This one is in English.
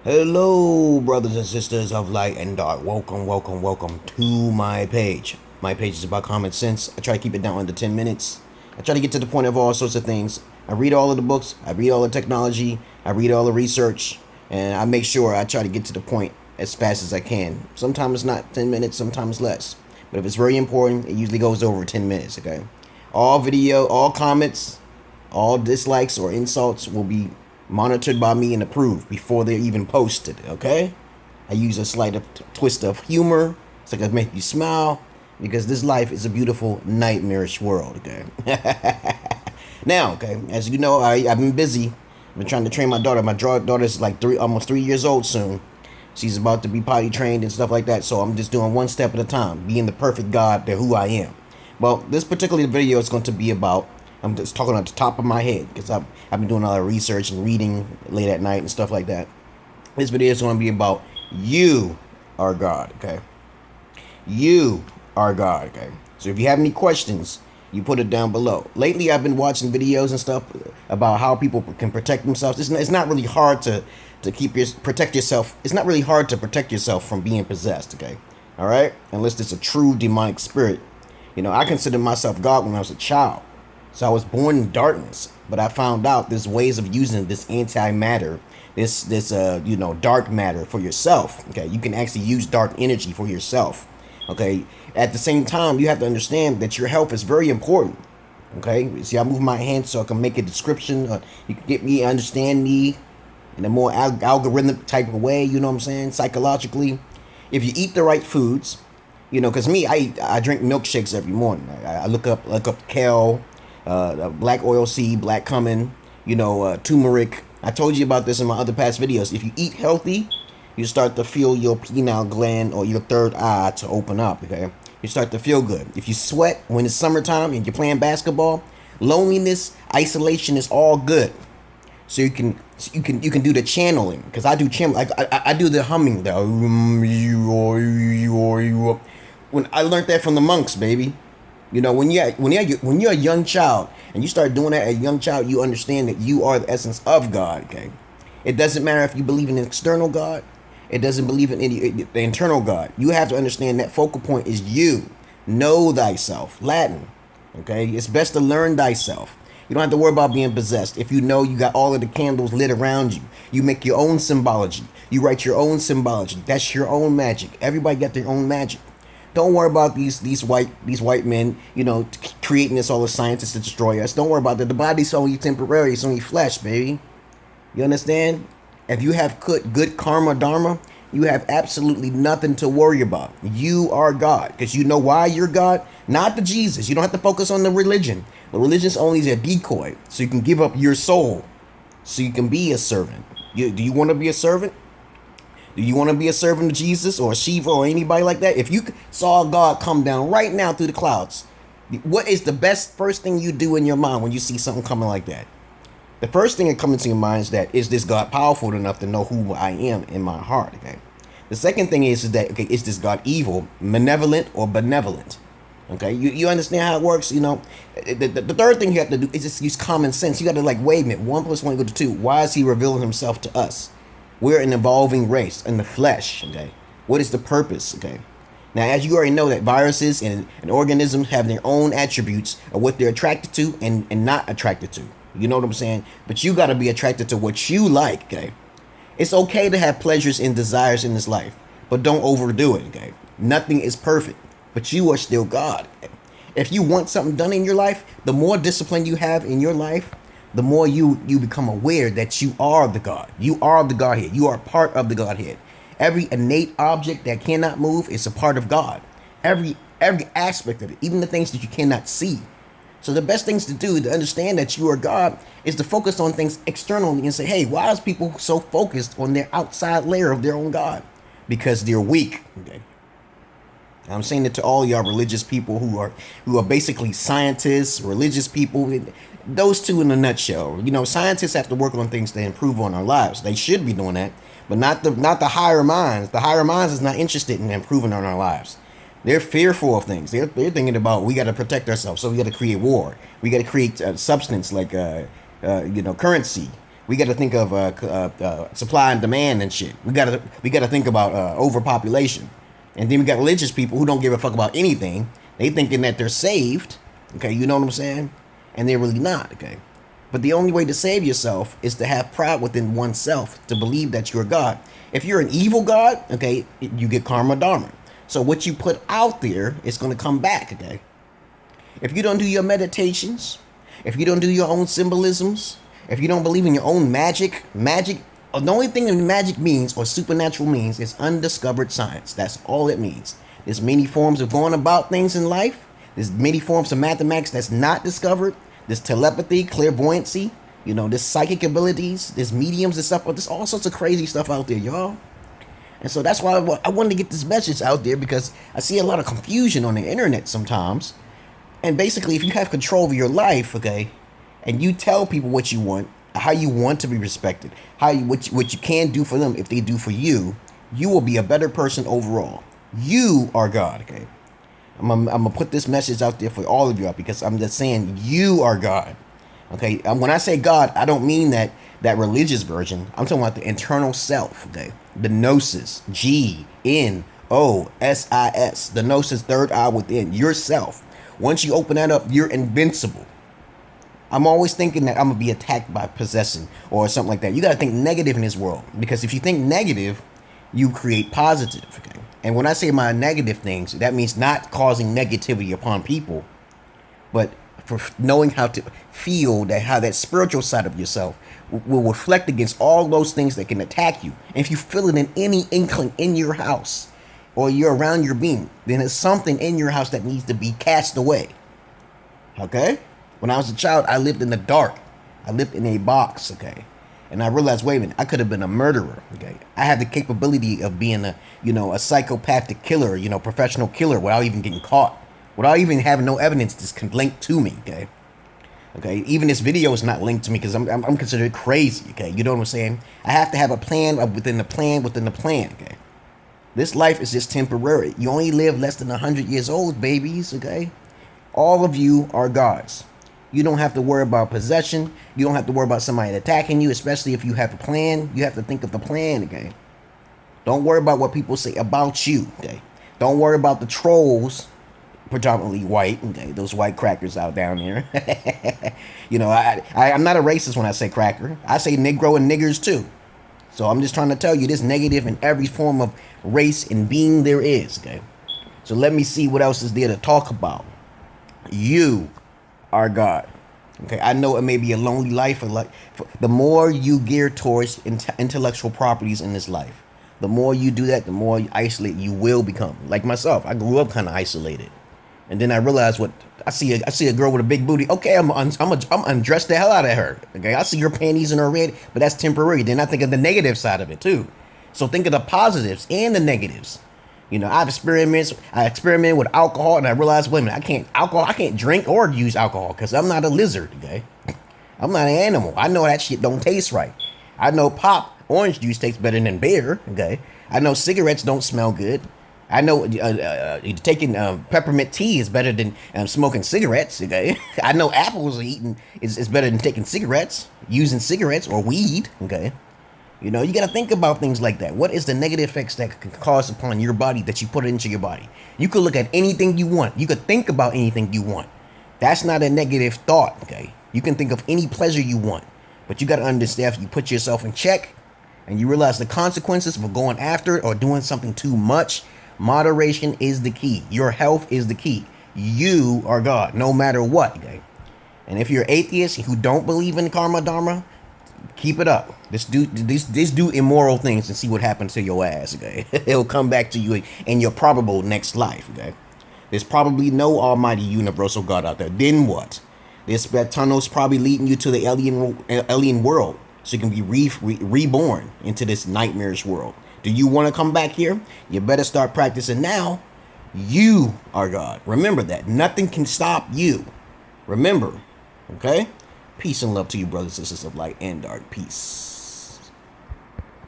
Hello, brothers and sisters of light and dark. Welcome to my page. My page is about common sense. I try to keep it down under 10 minutes. I try to get to the point of all sorts of things. I read all of the books. I read all the technology. I read all the research. And I make sure I try to get to the point as fast as I can. Sometimes it's not 10 minutes, sometimes less. But if it's very important, it usually goes over 10 minutes, okay? All comments, all dislikes or insults will be monitored by me and approved before they're even posted, okay? I use a slight twist of humor so I can make you smile because this life is a beautiful nightmarish world, okay? Now, okay, as you know, I've been busy. I've been trying to train my daughter. My daughter's like almost 3 years old soon. She's about to be potty trained and stuff like that, so I'm just doing one step at a time, being the perfect God to who I am. Well, this particular video is going to be about, I'm just talking at the top of my head because I've been doing a lot of research and reading late at night and stuff like that. This video is going to be about you are God, okay? You are God, okay? So if you have any questions, you put it down below. Lately, I've been watching videos and stuff about how people can protect themselves. It's not really hard to protect yourself. It's not really hard to protect yourself from being possessed, okay? All right? Unless it's a true demonic spirit. You know, I considered myself God when I was a child. So I was born in darkness, but I found out there's ways of using this antimatter, this dark matter for yourself. Okay, you can actually use dark energy for yourself. Okay, at the same time, you have to understand that your health is very important. Okay, see, I move my hand so I can make a description. You can get me, understand me in a more algorithmic type of way. You know what I'm saying? Psychologically, if you eat the right foods, you know, because me, I drink milkshakes every morning. I look up kale. Black oil seed, black cumin, turmeric. I told you about this in my other past videos. If you eat healthy, you start to feel your pineal gland or your third eye to open up, okay? You start to feel good. If you sweat when it's summertime and you're playing basketball, loneliness, isolation is all good. So you can do the channeling, because I do channel. I do the humming. When I learned that from the monks, baby. You know, when you're a young child and you start doing that as a young child, you understand that you are the essence of God. Okay, it doesn't matter if you believe in an external God. It doesn't believe in the internal God. You have to understand that focal point is you. Know thyself. Latin. Okay, it's best to learn thyself. You don't have to worry about being possessed. If you know you got all of the candles lit around you, you make your own symbology. You write your own symbology. That's your own magic. Everybody got their own magic. Don't worry about these white men, creating this all the scientists to destroy us. Don't worry about that. The body's only temporary. It's only flesh, baby. You understand? If you have good karma dharma, you have absolutely nothing to worry about. You are God. Because you know why you're God? Not the Jesus. You don't have to focus on the religion. The religion's only a decoy. So you can give up your soul. So you can be a servant. Do you want to be a servant? Do you want to be a servant of Jesus or Shiva or anybody like that? If you saw God come down right now through the clouds, what is the first thing you do in your mind when you see something coming like that? The first thing that comes into your mind is this God powerful enough to know who I am in my heart? Okay. The second thing is this God evil, malevolent, or benevolent? Okay. You understand how it works? You know, the third thing you have to do is just use common sense. You got to wait a minute. 1 + 1 = 2. Why is he revealing himself to us? We're an evolving race in the flesh, okay? What is the purpose, okay? Now, as you already know, that viruses and organisms have their own attributes of what they're attracted to and not attracted to. You know what I'm saying? But you got to be attracted to what you like, okay? It's okay to have pleasures and desires in this life, but don't overdo it, okay? Nothing is perfect, but you are still God. Okay? If you want something done in your life, the more discipline you have in your life, the more you become aware that you are the God. You are the Godhead. You are part of the Godhead. Every innate object that cannot move is a part of God. Every aspect of it, even the things that you cannot see. So the best things to do to understand that you are God is to focus on things externally and say, hey, why is people so focused on their outside layer of their own God? Because they're weak. Okay. I'm saying it to all y'all religious people who are basically scientists, religious people. Those two in a nutshell. You know, scientists have to work on things to improve on our lives. They should be doing that, but not the higher minds. The higher minds is not interested in improving on our lives. They're fearful of things. They're thinking about, we got to protect ourselves, so we got to create war. We got to create substance like currency. We got to think of supply and demand and shit. We got to think about overpopulation. And then we got religious people who don't give a fuck about anything. They thinking that they're saved. Okay, you know what I'm saying? And they're really not. Okay. But the only way to save yourself is to have pride within oneself, to believe that you're God. If you're an evil God, okay, you get karma dharma. So what you put out there is going to come back, okay? If you don't do your meditations, if you don't do your own symbolisms, if you don't believe in your own magic, the only thing that magic means or supernatural means is undiscovered science. That's all it means. There's many forms of going about things in life. There's many forms of mathematics that's not discovered. There's telepathy, clairvoyancy, you know, there's psychic abilities, there's mediums and stuff, but there's all sorts of crazy stuff out there, y'all. And so that's why I wanted to get this message out there, because I see a lot of confusion on the internet sometimes. And basically, if you have control of your life, okay, and you tell people what you want, how you want to be respected, what you can do for them if they do for you, you will be a better person overall. You are God, okay? I'm gonna put this message out there for all of you, because I'm just saying you are God. Okay, when I say God, I don't mean that religious version. I'm talking about the internal self. Okay, the gnosis, Gnosis, the gnosis, third eye within yourself. Once you open that up, you're invincible. I'm always thinking that I'm gonna be attacked by possession or something like that. You gotta think negative in this world, because if you think negative, you create positive. Okay. And when I say my negative things, that means not causing negativity upon people, but for knowing how to feel how that spiritual side of yourself will reflect against all those things that can attack you. And if you feel it in any inkling in your house or you're around your being, then there's something in your house that needs to be cast away. Okay? When I was a child, I lived in the dark. I lived in a box, okay? And I realized, wait a minute, I could have been a murderer, okay? I have the capability of being a psychopathic killer, professional killer, without even getting caught, without even having no evidence this can link to me, okay? Okay, even this video is not linked to me because I'm considered crazy, okay? You know what I'm saying? I have to have a plan within the plan, okay? This life is just temporary. You only live less than 100 years old, babies, okay? All of you are gods. You don't have to worry about possession. You don't have to worry about somebody attacking you, especially if you have a plan. You have to think of the plan, okay? Don't worry about what people say about you, okay? Don't worry about the trolls, predominantly white, okay? Those white crackers out down there. I'm not a racist when I say cracker. I say Negro and niggers too. So I'm just trying to tell you this negative in every form of race and being there is, okay? So let me see what else is there to talk about. You are God. Okay, I know it may be a lonely life. The more you gear towards intellectual properties in this life, the more you do that, the more you isolate you will become. Like myself, I grew up kind of isolated, and then I realized what I see a girl with a big booty. Okay, I'm undressed the hell out of her. Okay, I see her panties in her red, but that's temporary. Then I think of the negative side of it too. So think of the positives and the negatives. I've experimented with alcohol, and I realized, wait a minute, I can't drink or use alcohol because I'm not a lizard, okay? I'm not an animal. I know that shit don't taste right. I know orange juice tastes better than beer, okay? I know cigarettes don't smell good. I know taking peppermint tea is better than smoking cigarettes, okay? I know apples is better than taking cigarettes, using cigarettes or weed, okay? You got to think about things like that. What is the negative effects that can cause upon your body that you put into your body? You could look at anything you want. You could think about anything you want. That's not a negative thought, okay? You can think of any pleasure you want. But you got to understand, if you put yourself in check and you realize the consequences for going after it or doing something too much, moderation is the key. Your health is the key. You are God, no matter what, okay? And if you're atheist who don't believe in karma dharma, keep it up. Just do immoral things and see what happens to your ass, okay? It'll come back to you in your probable next life, okay? There's probably no almighty universal God out there. Then what? That tunnel's probably leading you to the alien world, so you can be reborn into this nightmarish world. Do you want to come back here? You better start practicing now. You are God. Remember that. Nothing can stop you. Remember, okay? Peace and love to you, brothers and sisters of light and dark. Peace.